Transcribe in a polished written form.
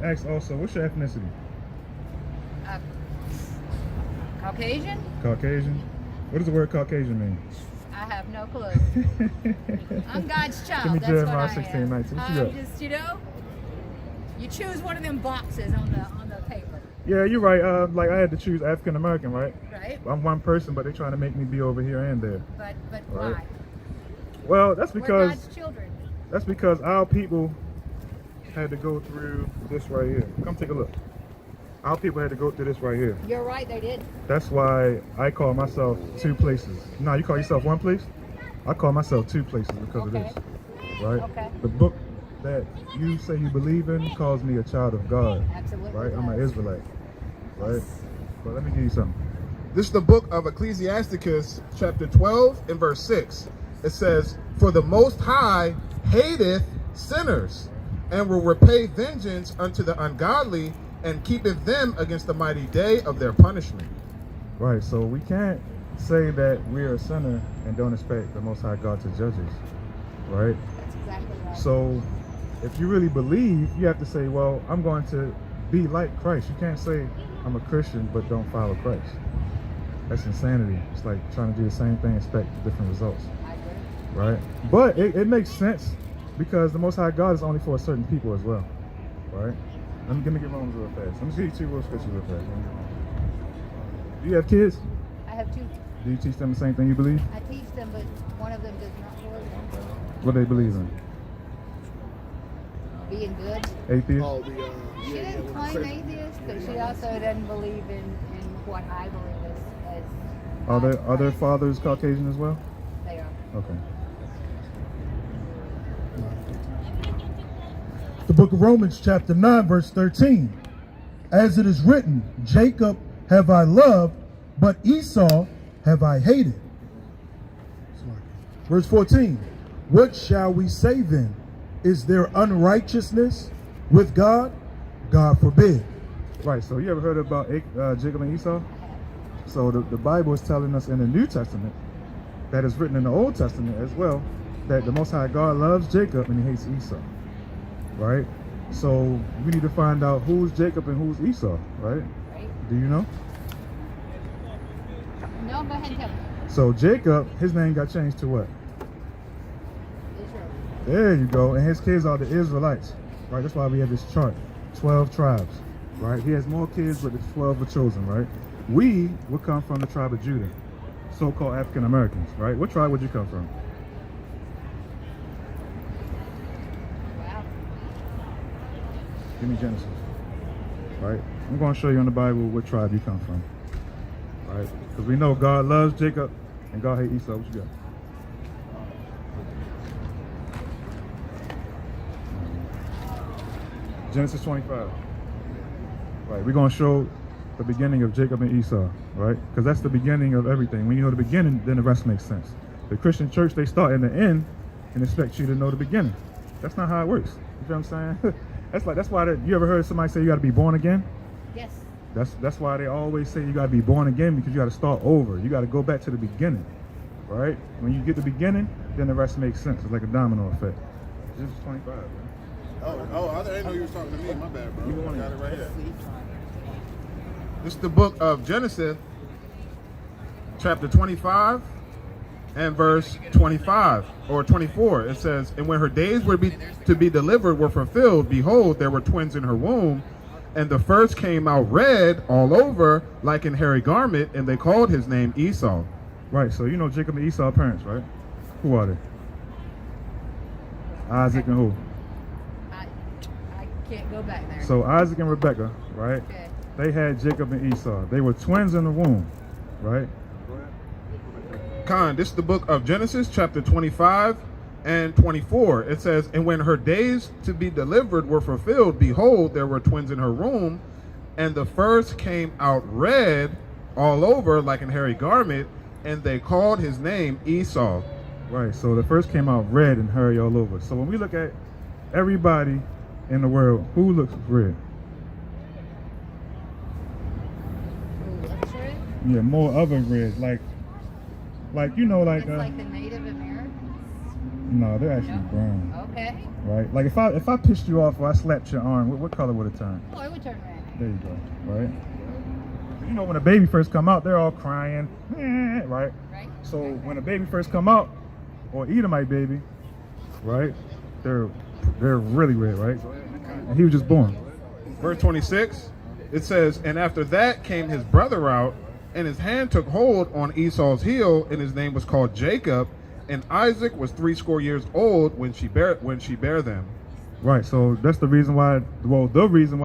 ask also, what's your ethnicity? Caucasian? Caucasian? What does the word Caucasian mean? I have no clue. I'm God's child. Give me That's Jeremiah what 16, I am. 19. What you got? Just, you choose one of them boxes on the paper. Yeah, you're right. Like I had to choose African American, right? Right. I'm one person, but they're trying to make me be over here and there. But Right. why? Well, that's We're because God's children. that's because our people had to go through this right here. Come take a look. Our people had to go through this right here. You're right, they did. That's why I call myself two places. No, you call yourself one place? I call myself two places because of this. Right? Okay. The book that you say you believe in calls me a child of God. Absolutely. Right? I'm an Israelite. Right? But let me give you something. This is the book of Ecclesiasticus, chapter 12 and verse 6. It says, "For the Most High hateth sinners, and will repay vengeance unto the ungodly, and keepeth them against the mighty day of their punishment." Right, so we can't say that we're a sinner and don't expect the Most High God to judge us. Right? That's exactly right. So if you really believe, you have to say, well, I'm going to be like Christ. You can't say I'm a Christian but don't follow Christ. That's insanity. It's like trying to do the same thing and expect different results. I agree. Right? But it makes sense because the Most High God is only for a certain people as well. Right? Let me get Romans real fast. Let me see you two real scriptures real fast. Do you have kids? I have two. Do you teach them the same thing you believe? I teach them, but one of them does not believe. What they believe in? Being good. Atheist? Oh, She didn't claim atheist, but she also doesn't believe in what I believe as Are their fathers Caucasian as well? they are. Okay. The book of Romans chapter 9 verse 13. As it is written, Jacob have I loved, but Esau have I hated. Verse 14. What shall we say then? Is there unrighteousness with God? God forbid. Right, so you ever heard about Jacob and Esau? So the Bible is telling us in the New Testament, that is written in the Old Testament as well, that the Most High God loves Jacob and he hates Esau. Right? So we need to find out who's Jacob and who's Esau, right? Right? Do you know? No, go ahead and tell me. So Jacob, his name got changed to what? Israel. There you go. And his kids are the Israelites. Right? That's why we have this chart. 12 tribes. Right? He has more kids, but the 12 were chosen, right? We would come from the tribe of Judah, so-called African Americans, right? What tribe would you come from? Wow. Give me Genesis. Right? I'm going to show you in the Bible what tribe you come from. Right? Because we know God loves Jacob and God hates Esau. What you got? Genesis 25. Right, we're going to show the beginning of Jacob and Esau, right? Because that's the beginning of everything. When you know the beginning, then the rest makes sense. The Christian church, they start in the end and expect you to know the beginning. That's not how it works. You feel what I'm saying? that's why you ever heard somebody say you got to be born again? Yes. That's why they always say you got to be born again, because you got to start over. You got to go back to the beginning, right? When you get the beginning, then the rest makes sense. It's like a domino effect. Genesis 25, man. I didn't know you was talking to me. My bad, bro. You want Got it. it right here. This is the book of Genesis, chapter 25 and verse 25 or 24. It says, "And when her days to be delivered were fulfilled, behold, there were twins in her womb. And the first came out red all over, like an hairy garment, and they called his name Esau." Right, so you know Jacob and Esau parents, right? Who are they? Isaac and who? I can't go back there. So Isaac and Rebekah, right? Okay. They had Jacob and Esau. They were twins in the womb, right? Khan, this is the book of Genesis, chapter 25 and 24. It says, "And when her days to be delivered were fulfilled, behold, there were twins in her womb, and the first came out red all over like an hairy garment, and they called his name Esau." Right, so the first came out red and hairy all over. So when we look at everybody in the world, who looks red? Ooh, that's right. Yeah, more of a red, like you know, like It's like the Native Americans. no, they're actually No? brown, Okay. right? Like if I pissed you off or I slapped your arm, what color would it turn? Oh, it would turn red. There you go, right? You know, when a baby first come out, they're all crying, right? Right. So when a baby first come out, or Edomite baby, right? They're really red, right? And he was just born. Verse 26, it says, and after that came his brother out, and his hand took hold on Esau's heel, and his name was called Jacob. And Isaac was 80 years old when she bare them. Right. So that's the reason why. Well, the reason why.